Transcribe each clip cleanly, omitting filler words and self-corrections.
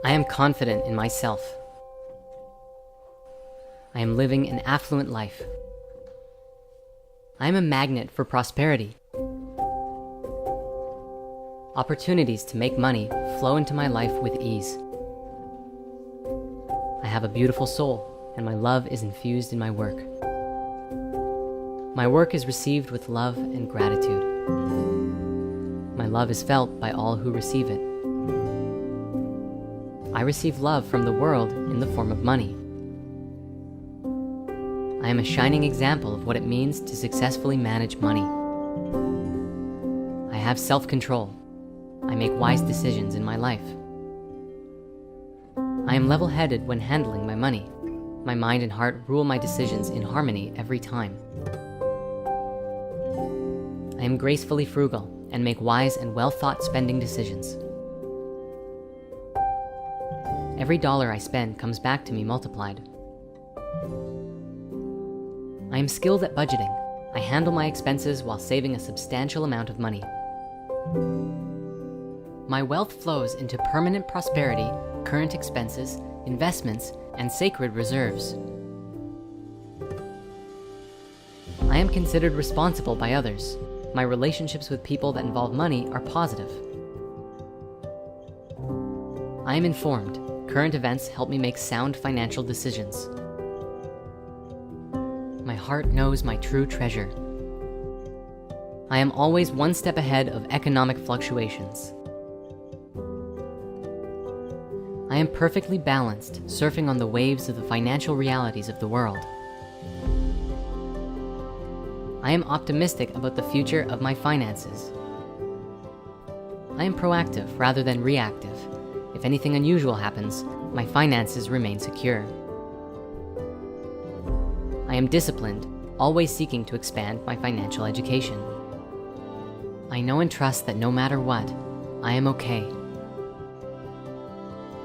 I am confident in myself. I am living an affluent life. I am a magnet for prosperity. Opportunities to make money flow into my life with ease. I have a beautiful soul, and my love is infused in my work. My work is received with love and gratitude. My love is felt by all who receive it. I receive love from the world in the form of money. I am a shining example of what it means to successfully manage money. I have self-control. I make wise decisions in my life. I am level-headed when handling my money. My mind and heart rule my decisions in harmony every time. I am gracefully frugal and make wise and well-thought spending decisions. Every dollar I spend comes back to me multiplied. I am skilled at budgeting. I handle my expenses while saving a substantial amount of money. My wealth flows into permanent prosperity, current expenses, investments, and sacred reserves. I am considered responsible by others. My relationships with people that involve money are positive. I am informed. Current events help me make sound financial decisions. My heart knows my true treasure. I am always one step ahead of economic fluctuations. I am perfectly balanced, surfing on the waves of the financial realities of the world. I am optimistic about the future of my finances. I am proactive rather than reactive. If anything unusual happens, my finances remain secure. I am disciplined, always seeking to expand my financial education. I know and trust that no matter what, I am okay.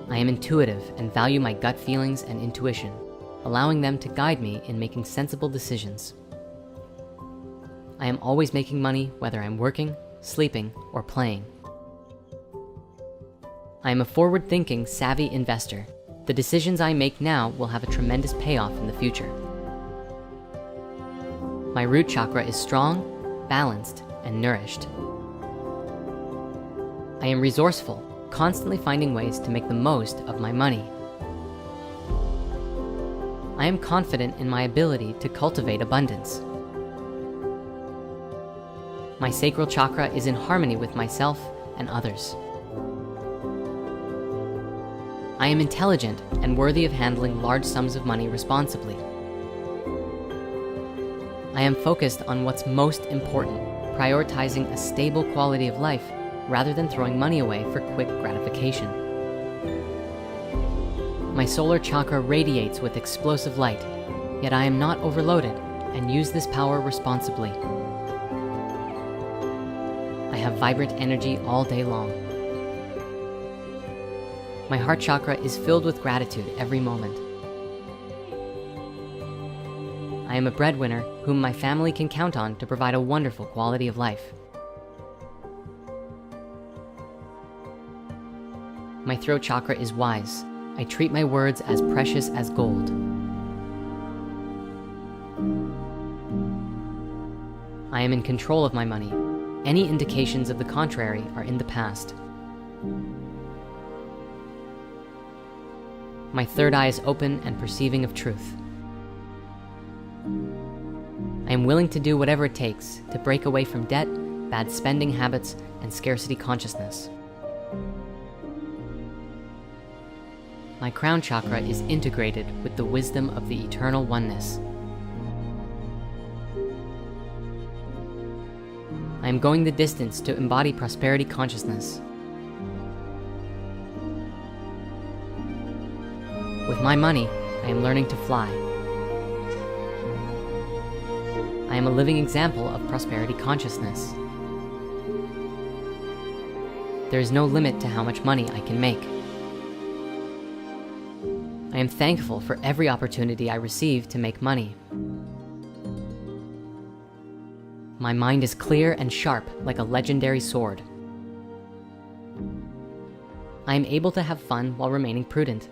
I am intuitive and value my gut feelings and intuition, allowing them to guide me in making sensible decisions. I am always making money whether I'm working, sleeping, or playing. I am a forward-thinking, savvy investor. The decisions I make now will have a tremendous payoff in the future. My root chakra is strong, balanced, and nourished. I am resourceful, constantly finding ways to make the most of my money. I am confident in my ability to cultivate abundance. My sacral chakra is in harmony with myself and others. I am intelligent and worthy of handling large sums of money responsibly. I am focused on what's most important, prioritizing a stable quality of life rather than throwing money away for quick gratification. My solar chakra radiates with explosive light, yet I am not overloaded and use this power responsibly. I have vibrant energy all day long. My heart chakra is filled with gratitude every moment. I am a breadwinner whom my family can count on to provide a wonderful quality of life. My throat chakra is wise. I treat my words as precious as gold. I am in control of my money. Any indications of the contrary are in the past. My third eye is open and perceiving of truth. I am willing to do whatever it takes to break away from debt, bad spending habits, and scarcity consciousness. My crown chakra is integrated with the wisdom of the eternal oneness. I am going the distance to embody prosperity consciousness. With my money, I am learning to fly. I am a living example of prosperity consciousness. There is no limit to how much money I can make. I am thankful for every opportunity I receive to make money. My mind is clear and sharp like a legendary sword. I am able to have fun while remaining prudent.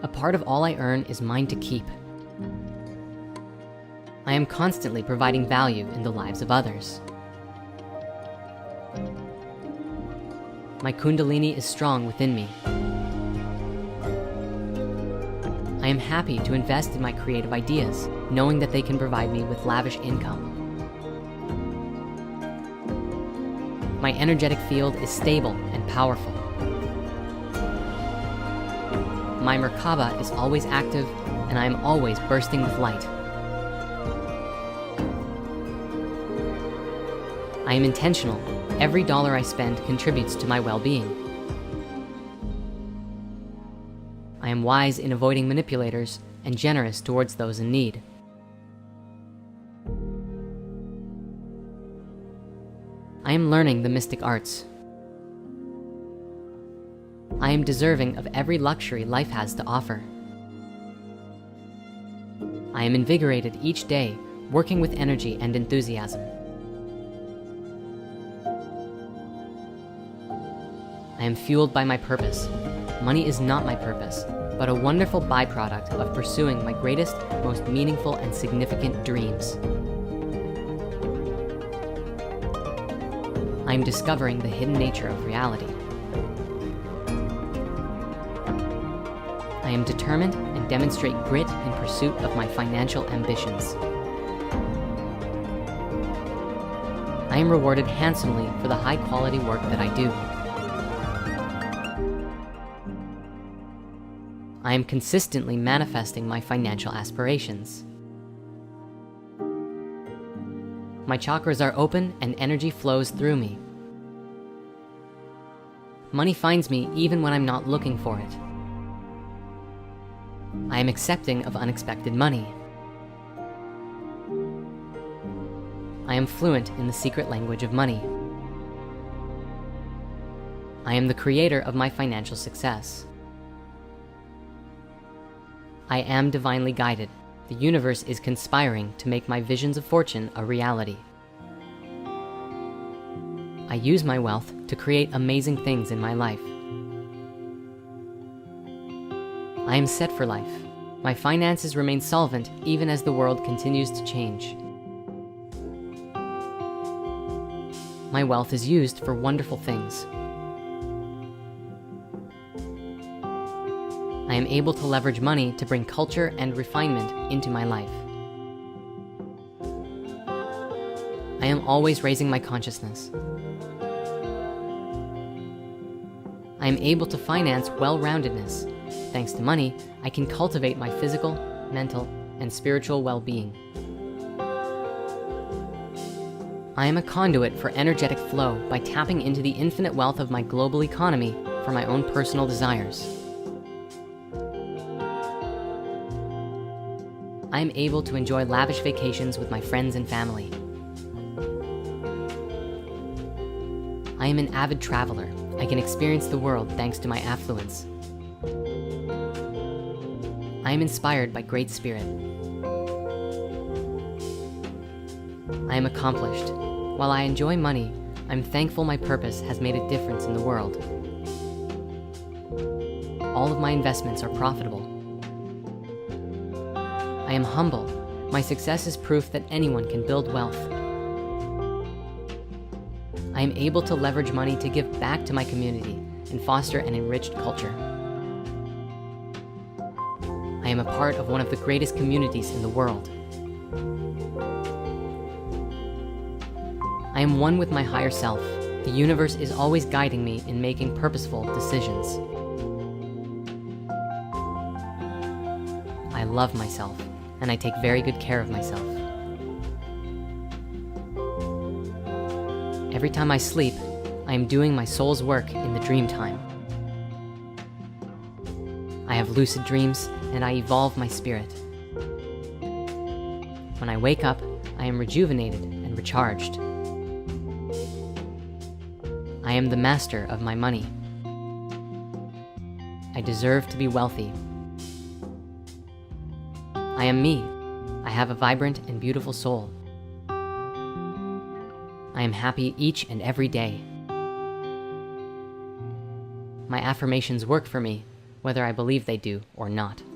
A part of all I earn is mine to keep. I am constantly providing value in the lives of others. My Kundalini is strong within me. I am happy to invest in my creative ideas, knowing that they can provide me with lavish income. My energetic field is stable and powerful. My Merkaba is always active, and I am always bursting with light. I am intentional. Every dollar I spend contributes to my well-being. I am wise in avoiding manipulators and generous towards those in need. I am learning the mystic arts. I am deserving of every luxury life has to offer. I am invigorated each day, working with energy and enthusiasm. I am fueled by my purpose. Money is not my purpose, but a wonderful byproduct of pursuing my greatest, most meaningful and significant dreams. I am discovering the hidden nature of reality. I am determined and demonstrate grit in pursuit of my financial ambitions. I am rewarded handsomely for the high-quality work that I do. I am consistently manifesting my financial aspirations. My chakras are open and energy flows through me. Money finds me even when I'm not looking for it. I am accepting of unexpected money. I am fluent in the secret language of money. I am the creator of my financial success. I am divinely guided. The universe is conspiring to make my visions of fortune a reality. I use my wealth to create amazing things in my life. I am set for life. My finances remain solvent even as the world continues to change. My wealth is used for wonderful things. I am able to leverage money to bring culture and refinement into my life. I am always raising my consciousness. I am able to finance well-roundedness. Thanks to money, I can cultivate my physical, mental, and spiritual well-being. I am a conduit for energetic flow by tapping into the infinite wealth of my global economy for my own personal desires. I am able to enjoy lavish vacations with my friends and family. I am an avid traveler. I can experience the world thanks to my affluence. I am inspired by great spirit. I am accomplished. While I enjoy money, I'm thankful my purpose has made a difference in the world. All of my investments are profitable. I am humble. My success is proof that anyone can build wealth. I am able to leverage money to give back to my community and foster an enriched culture. I am a part of one of the greatest communities in the world. I am one with my higher self. The universe is always guiding me in making purposeful decisions. I love myself, and I take very good care of myself. Every time I sleep, I am doing my soul's work in the dream time. I have lucid dreams, and I evolve my spirit. When I wake up, I am rejuvenated and recharged. I am the master of my money. I deserve to be wealthy. I am me. I have a vibrant and beautiful soul. I am happy each and every day. My affirmations work for me, whether I believe they do or not.